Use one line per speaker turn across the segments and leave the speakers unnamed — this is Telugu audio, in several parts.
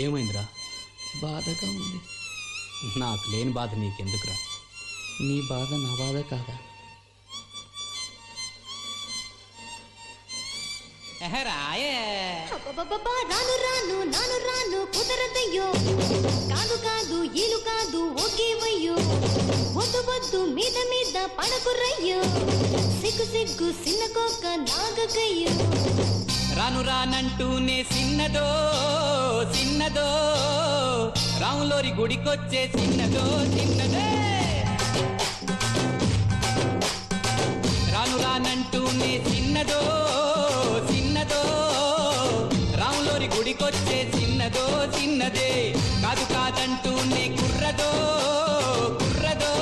ఏమైందిరా?
బాధగా ఉంది.
నాకు లేని బాధ నీకెందుకురా?
నీ బాధ నా బాధ కాదా?
రాను రాను నాను రాను కుదరదయ్యో, కాదు కాదు ఈలు కాదు ఒకేవయ్యో, వద్దు వద్దు మీద మీద పడకురయ్యో, సిగ్గు సిగ్గు సిన్న కోక నాగకయ్యో.
రాను రానంటూనే చిన్నదో చిన్నదో, రాములోరి గుడికొచ్చే చిన్నదో చిన్నదే. రాను రానంటూనే చిన్నదో చిన్నదో, రాములోరి గుడికొచ్చే చిన్నదో చిన్నదే. కాదు కాదంటూనే కుర్రదో కుర్రదో,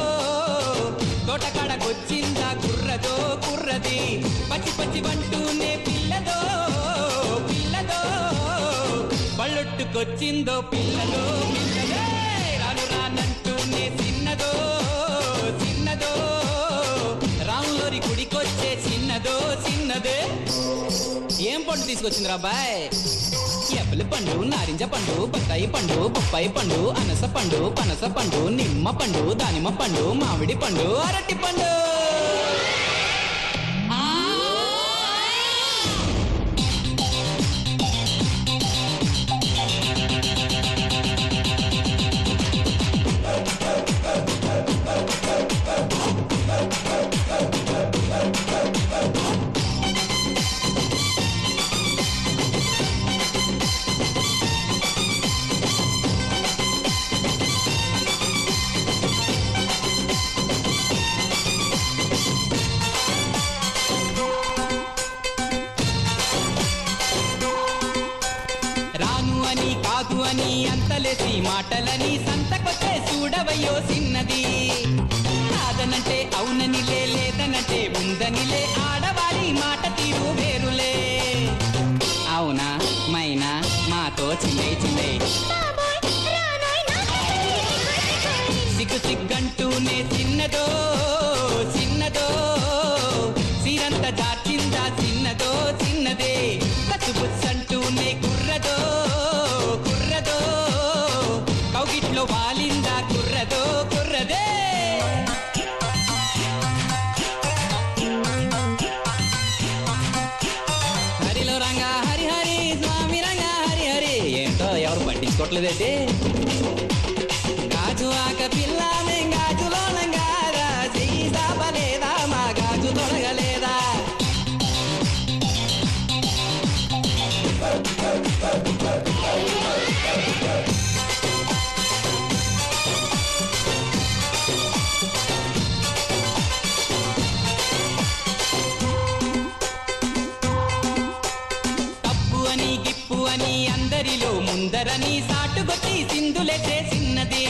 తోటకాడకొచ్చిందా కుర్రదో కుర్రది. పచ్చి పచ్చి వంటూనే పిల్లదో పిల్లదో, బళ్ళొట్టుకొచ్చిందో పిల్లదో పిల్లదే. రాను రానంటూనే చిన్నదో చిన్నదో, రాములోరి గుడికొచ్చే చిన్నదో చిన్నదే. ఏం పండు తీసుకొచ్చిందిరా బాయ్? యాపిల్ పండు, నారింజ పండు, బత్తాయి పండు, బొప్పాయి పండు, అనస పండు, పనస పండు, నిమ్మ పండు, దానిమ్మ పండు, మామిడి పండు, అరటి పండు. కాదు అని అంతలేసి మాటలని సంతకొచ్చే చూడవయ్యో చిన్నది. కాదనంటే అవుననిలే, లేదనంటే ఉందనిలే, ఆడవారి మాట తీరు వేరులే. అవునా మైనా మాతో చిన్నై చిన్నై, సిగ్గు సిగ్గంటూనే చిన్నదో చిన్నదో, సీరంత దాచిందా చిన్నదో చిన్నదే. కసుబుచ్చంటూనే కుర్రదో కుర్రదో, కౌగిట్లో వాలిందా కుర్రదో కుర్రదే. హరిలో రంగా హరి హరి, స్వామి రంగా హరి హరి. ఏంటో ఎవరు పట్టించుకోవట్లేదైతే. గాజు ఆక పిల్లానే గాజులో నంగారా, చెయ్యి సాపలేదా మా గాజు తొలగలేదా. తప్పు అని గిప్పు అని అందరిలో ముందరని సాటుగొచ్చి సింధులెట్టే చిన్నదే.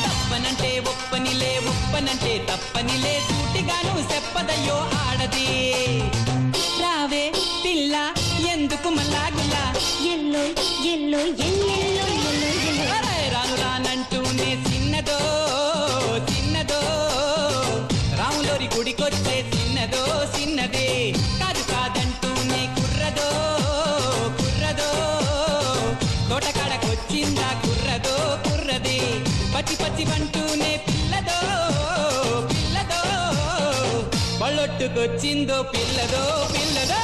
తప్పనంటే ఒప్పనిలే, ఒప్పనంటే తప్పనిలే, సూటిగాను చెప్పదయ్యో ఆడది. రావే పిల్ల ఎందుకు మల్లాగుల్లా,
ఎల్లో ఎల్లో ఎల్లెల్లో ఎల్లో ఎల్లో.
రాను రానంటూనే చిన్నదో చిన్నదో, రాములోరి గుడికొచ్చే చిన్నదో చిన్నదే. కాదు కాదంటూనే కుర్రదో కుర్రదో, తోటకాడకొచ్చిందా కుర్రదో కుర్రది. పచ్చి పచ్చి వంటూనే పిల్లదో పిల్లదో, బళ్ళొట్టుకొచ్చిందో పిల్లదో పిల్లదో.